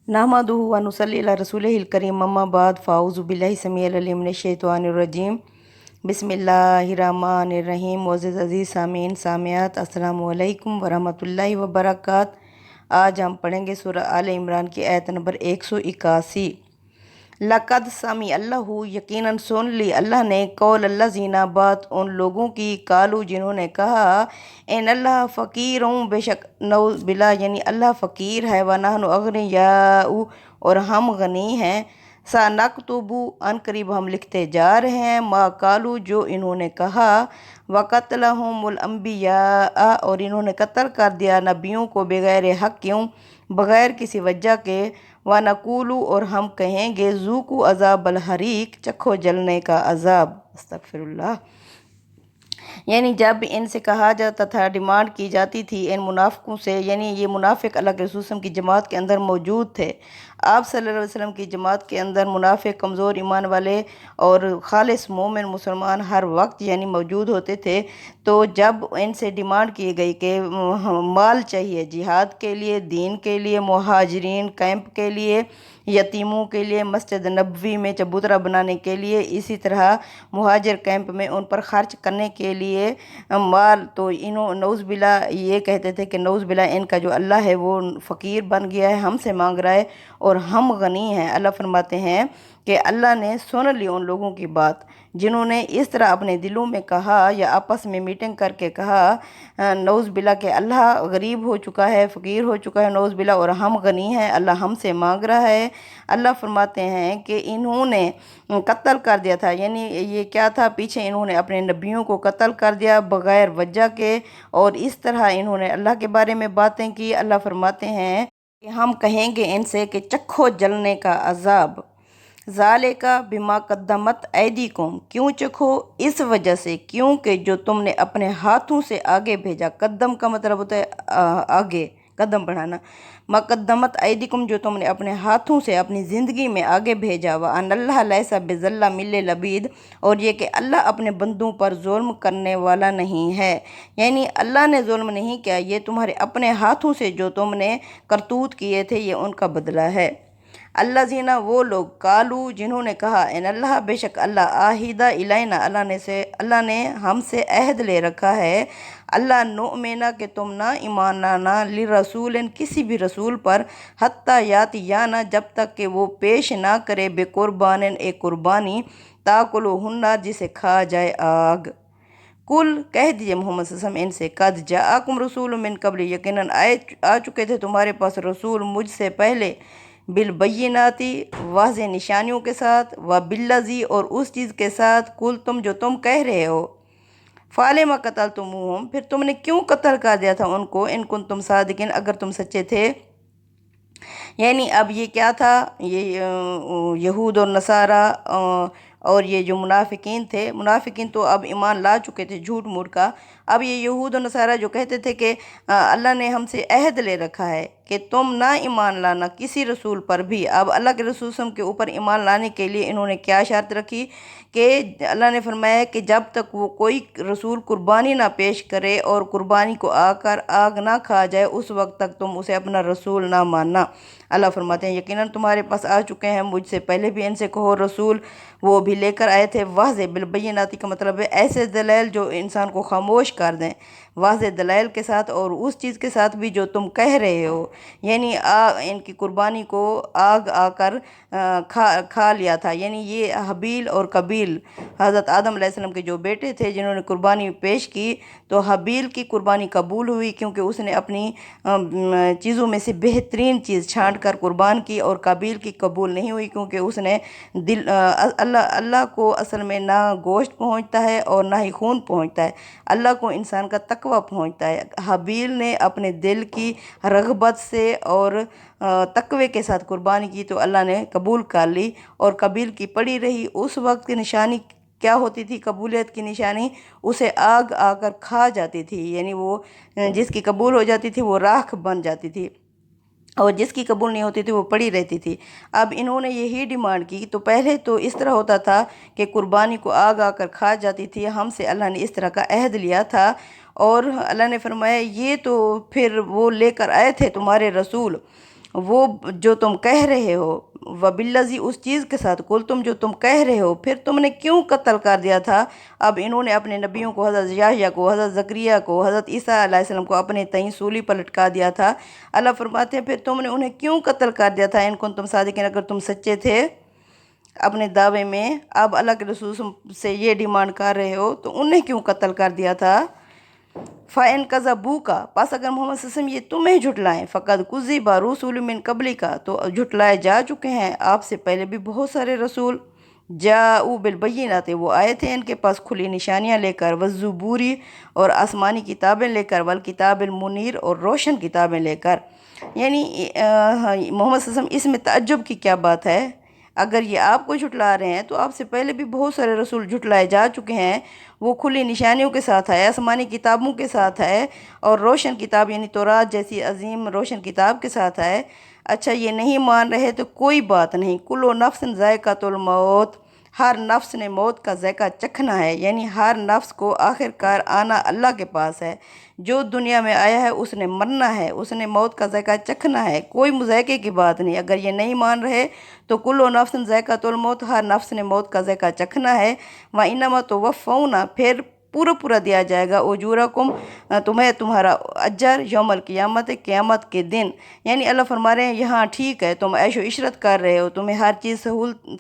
नहमदुहु व नुसल्ली अला रसूलिहिल करीम अम्मा बाद फ़ाऊज़ु बिल्लाहि समीअल अलीम मिनश शैतानिर रजीम बिस्मिल्लाहिर्रहमानिर्रहीम। मुअज़्ज़िज़ अज़ीज़ सामीन सामियात अस्सलामु अलैकुम वरहमतुल्लाहि वबरकात। आज हम पढ़ेंगे सूरह आले इमरान की आयत नंबर 181। लक़द समी अल्लाहु यकीनन सुन ली अल्लाह ने कौल अल्लज़ीना बात उन लोगों की कालू जिन्होंने कहा इन अल्लाह फ़कीरों बेशक नऊज़ बिल्लाह यानी अल्लाह फ़कीर है व नहनु अग़नियाउ और हम गनी हैं। सा नक्तुबु अन करीब हम लिखते जा रहे हैं मा कालू जो इन्होंने कहा वक़तलहुमुल अंबिया और इन्होंने कत्ल कर दिया नबियों को बग़ैर हक़ क्यों बग़ैर किसी वजह के। व नकूलू और हम कहेंगे ज़ूकू अज़ाबल हरीक चखो जलने का अज़ाब। अस्तग़फिरुल्लाह। यानी जब इनसे कहा जाता था डिमांड की जाती थी इन मुनाफ़िकों से, यानी ये मुनाफिक अल्लाह के रसूल सल्लल्लाहु अलैहि वसल्लम की जमात के अंदर मौजूद थे। आप सल्लल्लाहु अलैहि वसल्लम की जमात के अंदर मुनाफिक कमज़ोर ईमान वाले और खालिस मोमिन मुसलमान हर वक्त यानी मौजूद होते थे। तो जब इनसे डिमांड की गई कि माल चाहिए जिहाद के लिए, दीन के लिए, मुहाजिरीन कैंप के लिए, यतीमों के लिए, मस्जिद नबवी में चबूतरा बनाने के लिए, इसी तरह मुहाजिर कैंप में उन पर ख़र्च करने के लिए माल, तो इन्हों नौज़ बिल्ला ये कहते थे कि नौज़ बिल्ला इनका जो अल्लाह है वो फ़कीर बन गया है, हमसे मांग रहा है और हम गनी हैं। अल्लाह फरमाते हैं कि अल्लाह ने सुन ली उन लोगों की बात जिन्होंने इस तरह अपने दिलों में कहा या आपस में मीटिंग करके कहा नौज़ बिल्ला के अल्लाह गरीब हो चुका है, फ़कीर हो चुका है नौज़ बिल्ला और हम गनी हैं, अल्लाह हमसे मांग रहा है। अल्लाह फरमाते हैं कि इन्होंने कत्ल कर दिया था, यानी ये क्या था, पीछे इन्होंने अपने नबियों को कत्ल कर दिया बग़ैर वजह के और इस तरह इन्होंने अल्लाह के बारे में बातें की। अल्लाह फरमाते हैं कि हम कहेंगे इनसे कि चखो जलने का अज़ाब। ज़ालिका बिमा कद्दमत ऐदीकुम क्यों चखो, इस वजह से क्योंकि जो तुमने अपने हाथों से आगे भेजा। कद्दम का मतलब होता है आगे कदम बढ़ाना। मकद्दमत ऐदीकुम जो तुमने अपने हाथों से अपनी ज़िंदगी में आगे भेजा। व अनल्लाह लैसा बिज़ल्ला मिल लबीद और ये कि अल्लाह अपने बंदों पर जुल्म करने वाला नहीं है, यानी अल्लाह ने जुल्म नहीं किया, ये तुम्हारे अपने हाथों से जो तुमने करतूत किए थे ये उनका बदला है। अल्लाज़ीना वो लोग कालू जिन्होंने कहा इन अल्लाह बेशक अल्लाह आहिदा इलैना अल्लाह ने हमसे अहद ले रखा है। अल्लाह नुमिना कि तुम ना ईमान लाना ली रसूल किसी भी रसूल पर हत्ता याति या ना जब तक कि वो पेश ना करे बेकुर्बान एक कुर्बानी ताकुलो हुन्ना जिसे खा जाए आग। कुल कह दीजिए मोहम्मद सल्लल्लाहु अलैहि वसल्लम इनसे कद जाअकुम रसूल मिन कबली यकीनन आ चुके थे तुम्हारे पास रसूल मुझसे पहले बिलबय्यिनाती वाज़ेह निशानियों के साथ व बिल्लज़ी और उस चीज़ के साथ कुल तुम जो तुम कह रहे हो फ़ालिमा क़तलतुमूहुम फिर तुमने क्यों कत्ल कर दिया था उनको इन कुंतुम सादिकीन अगर तुम सच्चे थे। यानी अब ये क्या था, ये यहूद और नसारा और ये जो मुनाफिकीन थे, मुनाफिकीन तो अब ईमान ला चुके थे झूठ मूठ का। अब ये यहूद और नसारा जो कहते थे कि अल्लाह ने हमसे अहद ले रखा है कि तुम ना ईमान लाना किसी रसूल पर भी। अब अल्लाह के रसूल सल्लल्लाहु अलैहि वसल्लम के ऊपर ईमान लाने के लिए इन्होंने क्या शर्त रखी कि अल्लाह ने फरमाया कि जब तक वो कोई रसूल कुर्बानी ना पेश करे और कुर्बानी को आकर आग ना खा जाए उस वक्त तक तुम उसे अपना रसूल ना मानना। अल्लाह फरमाते हैं यकीनन तुम्हारे पास आ चुके हैं मुझसे पहले भी इनसे कहो रसूल, वो भी लेकर आए थे वाज़ेह बिलबय्यिनाती का मतलब है ऐसे दलाइल जो इंसान को खामोश कर दें, वाज़ेह दलाइल के साथ और उस चीज़ के साथ भी जो तुम कह रहे हो, यानी इनकी कुर्बानी को आग आकर खा लिया था। यानी ये हबील और कबील हज़रत आदम अलैहिस्सलाम के जो बेटे थे जिन्होंने कुर्बानी पेश की, तो हबील की कुर्बानी कबूल हुई क्योंकि उसने अपनी चीज़ों में से बेहतरीन चीज़ छांट कर कुर्बान की, और कबील की कबूल नहीं हुई क्योंकि उसने दिल अल्लाह को असल में ना गोश्त पहुंचता है और ना ही खून पहुंचता है, अल्लाह को इंसान का तकवा पहुंचता है। हबील ने अपने दिल की रग़बत से और तकवे के साथ कुर्बानी की तो अल्लाह ने कबूल कर ली, और कबील की पड़ी रही। उस वक्त की निशानी क्या होती थी, कबूलियत की निशानी, उसे आग आकर खा जाती थी, यानी वो जिसकी कबूल हो जाती थी वो राख बन जाती थी और जिसकी कबूल नहीं होती थी वो पड़ी रहती थी। अब इन्होंने यही डिमांड की, तो पहले तो इस तरह होता था कि कुर्बानी को आग आकर खा जाती थी, हमसे अल्लाह ने इस तरह का अहद लिया था, और अल्लाह ने फरमाया ये तो फिर वो लेकर आए थे तुम्हारे रसूल وہ جو تم کہہ رہے ہو، وبالذی اس چیز کے ساتھ، کل تم جو تم کہہ رہے ہو، پھر تم نے کیوں قتل کر دیا تھا؟ اب انہوں نے اپنے نبیوں کو، حضرت یحییٰ کو، حضرت زکریہ کو، حضرت عیسیٰ علیہ السلام کو اپنے تئیں سولی پر لٹکا دیا تھا۔ اللہ فرماتے ہیں پھر تم نے انہیں کیوں قتل کر دیا تھا؟ ان کو تم صادقین، اگر تم سچے تھے اپنے دعوے میں، اب اللہ کے رسول سے یہ ڈیمانڈ کر رہے ہو تو انہیں کیوں قتل کر دیا تھا؟ فَإِن كَذَبُوكَ، پس اگر محمد صلی اللہ علیہ وسلم یہ تمہیں جھٹلائیں، فَقَدْ كُذِّبَ رُسُلٌ مِّن قَبْلِكَ، تو جھٹلائے جا چکے ہیں آپ سے پہلے بھی بہت سارے رسول، جاءوا بالبینات، وہ آئے تھے ان کے پاس کھلی نشانیاں لے کر، والزبور، اور آسمانی کتابیں لے کر، والکتاب المنیر، اور روشن کتابیں لے کر۔ یعنی محمد صلی اللہ علیہ وسلم، اس میں تعجب کی کیا بات ہے؟ اگر یہ آپ کو جھٹلا رہے ہیں تو آپ سے پہلے بھی بہت سارے رسول جھٹلائے جا چکے ہیں، وہ کھلی نشانیوں کے ساتھ ہے، آسمانی کتابوں کے ساتھ ہے، اور روشن کتاب یعنی تورات جیسی عظیم روشن کتاب کے ساتھ ہے۔ اچھا یہ نہیں مان رہے تو کوئی بات نہیں، کلو نفس ذائقۃ الموت، ہر نفس نے موت کا ذائقہ چکھنا ہے، یعنی ہر نفس کو آخر کار آنا اللہ کے پاس ہے۔ جو دنیا میں آیا ہے اس نے مرنا ہے، اس نے موت کا ذائقہ چکھنا ہے، کوئی مذائقے کی بات نہیں۔ اگر یہ نہیں مان رہے تو کلو نفس ذائقۃ الموت، ہر نفس نے موت کا ذائقہ چکھنا ہے۔ وَإِنَّمَا تُوَفَّوْنَ، پھر پورا دیا جائے گا، اجورکم، تمہیں تمہارا اجر، یوم القیامت، قیامت کے دن۔ یعنی اللہ فرما رہے ہیں یہاں ٹھیک ہے تم عیش و عشرت کر رہے ہو، تمہیں ہر چیز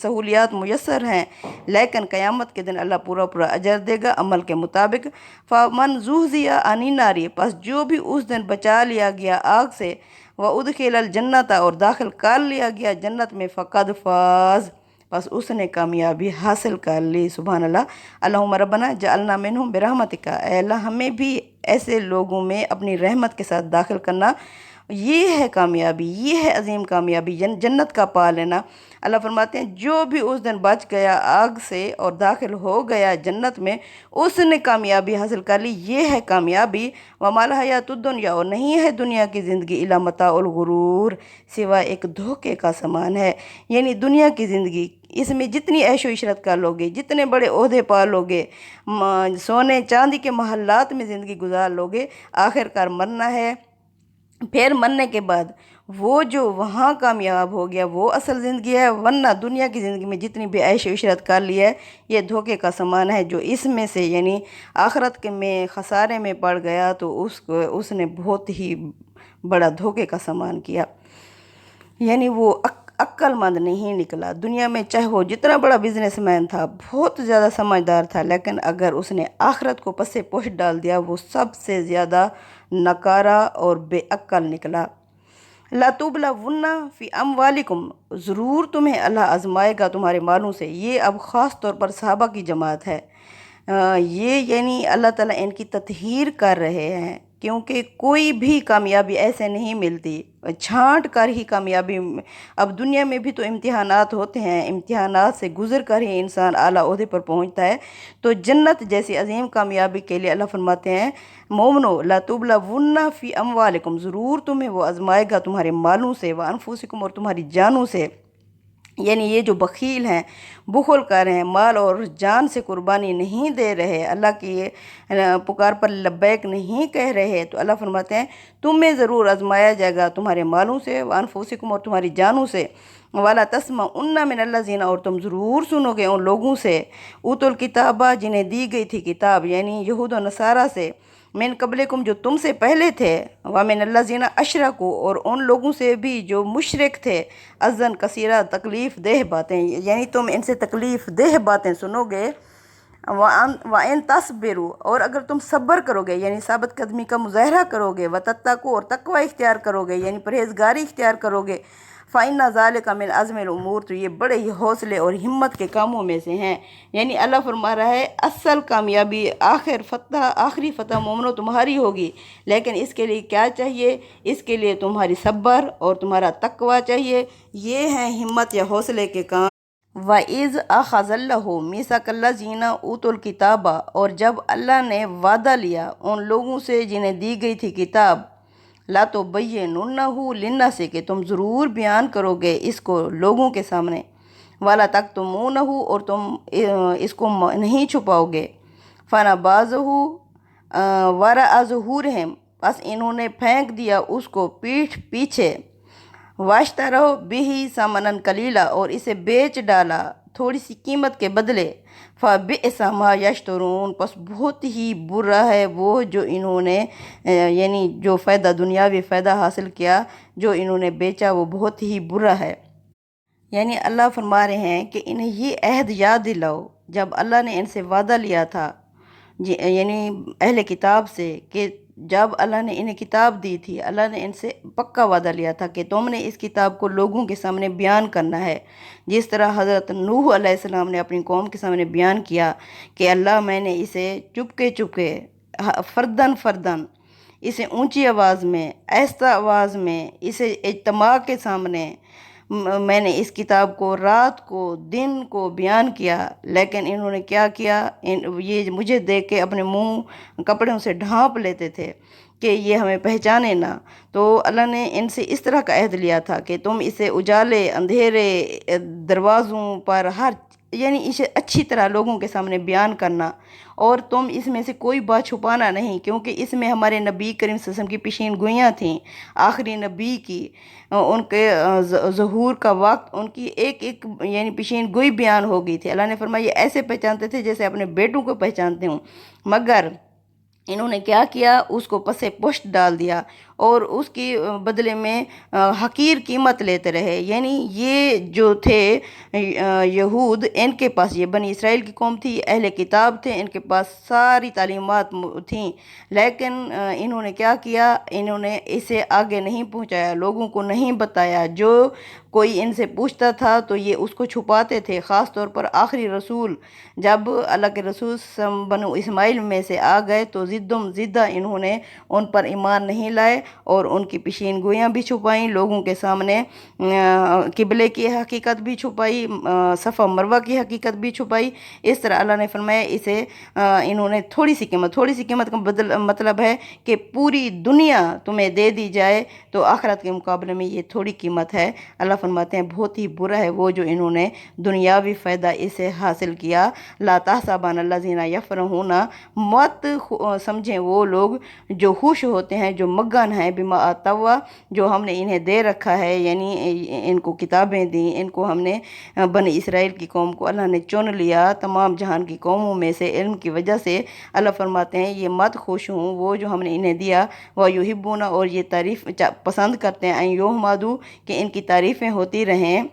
سہولیات میسر ہیں، لیکن قیامت کے دن اللہ پورا اجر دے گا عمل کے مطابق۔ فَمَنْ زُحْزِحَ عَنِ النَّارِ، پس جو بھی اس دن بچا لیا گیا آگ سے، وَأُدْخِلَ الْجَنَّةَ، اور داخل کر لیا گیا جنت میں، فَقَدْ فَازَ، بس اس نے کامیابی حاصل کر لی۔ سبحان اللہ۔ اللہم ربنا جعلنا منہم برحمتک، اے اللہ ہمیں بھی ایسے لوگوں میں اپنی رحمت کے ساتھ داخل کرنا، یہ ہے کامیابی، یہ ہے عظیم کامیابی، جنت کا پا لینا۔ اللہ فرماتے ہیں جو بھی اس دن بچ گیا آگ سے اور داخل ہو گیا جنت میں، اس نے کامیابی حاصل کر لی، یہ ہے کامیابی۔ وَمَا الْحَيَاةُ الدُّنْيَا، اور نہیں ہے دنیا کی زندگی، إِلَّا مَتَاعُ الْغُرُورِ، سوائے ایک دھوکے کا سامان ہے۔ یعنی دنیا کی زندگی، اس میں جتنی عیش و عشرت کر لوگے، جتنے بڑے عہدے پا لوگے، سونے چاندی کے محلات میں زندگی گزار لوگے، آخر کار مرنا ہے۔ پھر مرنے کے بعد وہ جو وہاں کامیاب ہو گیا وہ اصل زندگی ہے، ورنہ دنیا کی زندگی میں جتنی بھی عیش و عشرت کر لی ہے یہ دھوکے کا سامان ہے۔ جو اس میں سے یعنی آخرت کے میں خسارے میں پڑ گیا تو اس نے بہت ہی بڑا دھوکے کا سامان کیا، یعنی وہ عقل مند نہیں نکلا۔ دنیا میں چاہے وہ جتنا بڑا بزنس مین تھا، بہت زیادہ سمجھدار تھا، لیکن اگر اس نے آخرت کو پس پوش ڈال دیا وہ سب سے زیادہ نکارا اور بے عقل نکلا۔ لَتُبْلَوُنَّ فِي أَمْوَالِكُمْ، ضرور تمہیں اللہ آزمائے گا تمہارے مالوں سے۔ یہ اب خاص طور پر صحابہ کی جماعت ہے، یہ یعنی اللہ تعالیٰ ان کی تطہیر کر رہے ہیں، کیونکہ کوئی بھی کامیابی ایسے نہیں ملتی، چھانٹ کر ہی کامیابی۔ اب دنیا میں بھی تو امتحانات ہوتے ہیں، امتحانات سے گزر کر ہی انسان اعلیٰ عہدے پر پہنچتا ہے، تو جنت جیسی عظیم کامیابی کے لیے اللہ فرماتے ہیں مومنو لَتُبْلَوُنَّ فِي أَمْوَالِكُمْ، ضرور تمہیں وہ آزمائے گا تمہارے مالوں سے، وَأَنفُسِكُمْ، اور تمہاری جانوں سے۔ یعنی یہ جو بخیل ہیں، بخل کر رہے ہیں، مال اور جان سے قربانی نہیں دے رہے، اللہ کی پکار پر لبیک نہیں کہہ رہے، تو اللہ فرماتے ہیں تمہیں ضرور آزمایا جائے گا تمہارے مالوں سے، وَأَنفُسِكُمْ، اور تمہاری جانوں سے۔ وَلَا تَسْمَعُنَّ مِنَ الَّذِينَ، اور تم ضرور سنو گے ان لوگوں سے، اوتوا الکتاب، جنہیں دی گئی تھی کتاب، یعنی یہود و نصارہ سے، من قبلکم، جو تم سے پہلے تھے، وَمِنَ الَّذِينَ أَشْرَكُوا، اور ان لوگوں سے بھی جو مشرک تھے، اذًا کثیرہ، تکلیف دہ باتیں، یعنی تم ان سے تکلیف دہ باتیں سنو گے۔ وَإِن تَصْبِرُوا، اور اگر تم صبر کرو گے یعنی ثابت قدمی کا مظاہرہ کرو گے، وَتَتَّقُوا، اور تقوی اختیار کرو گے یعنی پرہیزگاری اختیار کرو گے، فَإِنَّ ذَلِكَ مِنْ عَزْمِ الْأُمُورِ، تو یہ بڑے ہی حوصلے اور ہمت کے کاموں میں سے ہیں۔ یعنی اللہ فرما رہا ہے اصل کامیابی، آخری فتح مومنو تمہاری ہوگی، لیکن اس کے لیے کیا چاہیے؟ اس کے لیے تمہاری صبر اور تمہارا تقوی چاہیے، یہ ہیں ہمت یا حوصلے کے کام۔ وَإِذْ أَخَذَ اللَّهُ مِيثَاقَ الَّذِينَ أُوتُوا الْكِتَابَ، اور جب اللہ نے وعدہ لیا ان لوگوں سے جنہیں دی گئی تھی کتاب، لَتُبَيِّنُنَّهُ لِلنَّاسِ، کہ تم ضرور بیان کرو گے اس کو لوگوں کے سامنے، وَلَا تَكْتُمُونَهُ، اور تم اس کو نہیں چھپاؤ گے، فَنَبَذَهُ وَرَاءَ ظُهُورِهِمْ، بس انہوں نے پھینک دیا اس کو پیٹھ پیچھے، वाश्तरौ बिही सामनन कलीला, और इसे बेच डाला थोड़ी सी कीमत के बदले। फ़बिअसा मा यश्तरून, बस बहुत ही बुरा है वो जो इन्होंने यानी जो फ़ायदा, दुनियावी फ़ायदा हासिल किया, जो इन्होंने बेचा वो बहुत ही बुरा है। यानी अल्लाह फरमा रहे हैं कि इन्हें ये अहद याद दिलाओ जब अल्लाह ने इनसे वादा लिया था, यानी अहले किताब से, कि जब अल्लाह ने इन्हें किताब दी थी, अल्लाह ने इनसे पक्का वादा लिया था कि तुमने इस किताब को लोगों के सामने बयान करना है, जिस तरह हज़रत नूह अलैहिस्सलाम ने अपनी कौम के सामने बयान किया कि अल्लाह मैंने इसे चुपके चुपके फ़र्दन फ़र्दन, इसे ऊंची आवाज़ में, आहिस्ता आवाज़ में, इसे इज्तिमा के सामने मैंने इस किताब को रात को दिन को बयान किया। लेकिन इन्होंने क्या किया, ये मुझे देख के अपने मुंह कपड़ों से ढांप लेते थे कि ये हमें पहचाने ना। तो अल्लाह ने इनसे इस तरह का अहद लिया था कि तुम इसे उजाले अंधेरे दरवाज़ों पर हर, यानी इसे अच्छी तरह लोगों के सामने बयान करना, और तुम इसमें से कोई बात छुपाना नहीं, क्योंकि इसमें हमारे नबी करीम सल्लल्लाहु अलैहि वसल्लम की पेशीन गोइयाँ थीं, आखिरी नबी की, उनके ज़हूर का वक्त, उनकी एक एक यानी पेशीन गोई बयान हो गई थी। अल्लाह ने फरमाया ये ऐसे पहचानते थे जैसे अपने बेटों को पहचानते हों, मगर इन्होंने क्या किया, उसको पसे पुष्ट डाल दिया और उसके बदले में हकीर कीमत लेते रहे। यानी ये जो थे यहूद, इनके पास, ये बनी इसराइल की कौम थी, अहले किताब थे, इनके पास सारी तालीमात थीं, लेकिन इन्होंने क्या किया, इन्होंने इसे आगे नहीं पहुंचाया, लोगों को नहीं बताया। जो कोई इनसे पूछता था तो ये उसको छुपाते थे। ख़ास तौर पर आखिरी रसूल, जब अल्लाह के रसूल बनु इस्माइल में से आ गए तो ज़िद्दुम ज़िद्दा इन्होंने उन पर ईमान नहीं लाए और उनकी पेशीन गोइयाँ भी छुपाई, लोगों के सामने किबले की हकीकत भी छुपाई, सफ़ा मरवा की हकीकत भी छुपाई। इस तरह अल्लाह ने फरमाया इसे इन्होंने थोड़ी सी कीमत का मतलब है कि पूरी दुनिया तुम्हें दे दी जाए तो आखिरत के मुकाबले में ये थोड़ी कीमत है। अल्लाह फरमाते हैं बहुत ही बुरा है वो जो इन्होंने दुनियावी फ़ायदा इसे हासिल किया। ला तहसबन अल्लज़ीना यफ़रहूना, मत समझें वो लोग जो खुश होते हैं, जो मगन हैं, बिमा अतवा, जो हमने इन्हें दे रखा है, यानी इनको किताबें दी, इनको हमने बनी इसराइल की कौम को अल्लाह ने चुन लिया तमाम जहान की कौमों में से इल्म की वजह से। अल्लाह फरमाते हैं ये मत खुश हों वो जो हमने इन्हें दिया, व युहिब्बूना, और ये तारीफ़ पसंद करते हैं, युहमदू, कि इनकी तारीफ़ें होती रहें,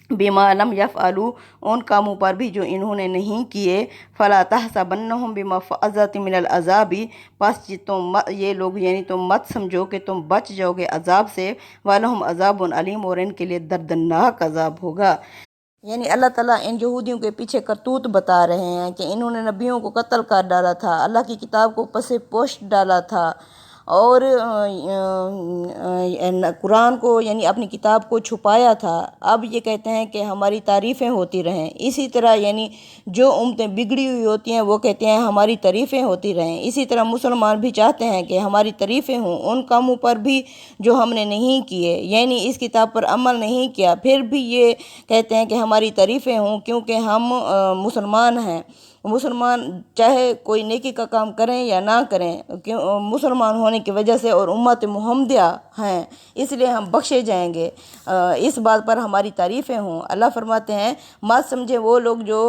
बिमा लम यफ़अलू, उन कामों पर भी जो इन्होंने नहीं किए, फ़ला तहसबन्नहुम बिमा फ़अज़त मिनल अज़ाबी, बस तुम ये लोग, यानी तुम मत समझो कि तुम बच जाओगे अज़ाब से, वलहुम अज़ाबुन अलीम, और इनके लिए दर्दनाक अज़ाब होगा। यानी अल्लाह ताला इन यहूदियों के पीछे करतूत बता रहे हैं कि इन्होंने नबियों को कत्ल कर डाला था, अल्लाह की किताब को पसे पोस्ट डाला था, और कुरान को, यानी अपनी किताब को छुपाया था। अब ये कहते हैं कि हमारी तारीफ़ें होती रहें। इसी तरह यानी जो उम्मतें बिगड़ी हुई होती हैं वो कहते हैं हमारी तारीफ़ें होती रहें। इसी तरह मुसलमान भी चाहते हैं कि हमारी तारीफ़ें हों उन कामों पर भी जो हमने नहीं किए, यानी इस किताब पर अमल नहीं किया, फिर भी ये कहते हैं कि हमारी तारीफ़ें हों, क्योंकि हम मुसलमान हैं। मुसलमान चाहे कोई नेकी का काम करें या ना करें, क्यों, मुसलमान होने की वजह से और उम्मत मुहम्मदिया हैं, इसलिए हम बख्शे जाएंगे। इस बात पर हमारी तारीफ़ें हों। अल्लाह फरमाते हैं मत समझे वो लोग जो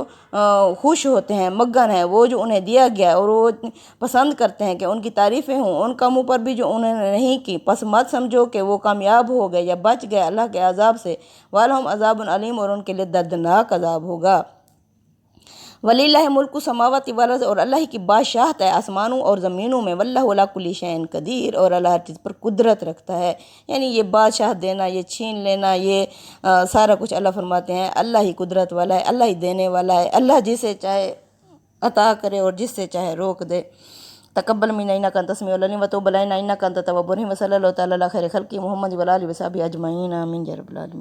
खुश होते हैं, मगन हैं, वो जो उन्हें दिया गया और वो पसंद करते हैं कि उनकी तारीफ़ें हों उन कामों पर भी जो उन्होंने नहीं की, बस मत समझो कि वो कामयाब हो गए या बच गए अल्लाह के अज़ाब से। वलहुम अज़ाबुन अलीम, और उनके लिए दर्दनाक अज़ाब होगा। वलिल्लाहि मुल्कु समावाति वल अर्ज़, और अल्लाह की बादशाहत है आसमानों और ज़मीनों में। वल्लाहु अला कुल्लि शैइन क़दीर, और अल्लाह हर चीज़ पर कुदरत रखता है। यानी ये बादशाह देना, ये छीन लेना, ये सारा कुछ अल्लाह फरमाते हैं अल्लाह ही कुदरत वाला है, अल्लाह ही देने वाला है। अल्लाह जिसे चाहे अता करे और जिससे चाहे रोक दे। तकब्बल मिन्ना इन्नका अंतस समीउल अलीम व तुब अलैना इन्नका अंतत तव्वाबुर रहीम। व सल्लल्लाहु तआला अला खैरि खल्क़ि मुहम्मद व आलिहि व सहबिहि अजमईन। आमीन या रब्बल आलमीन।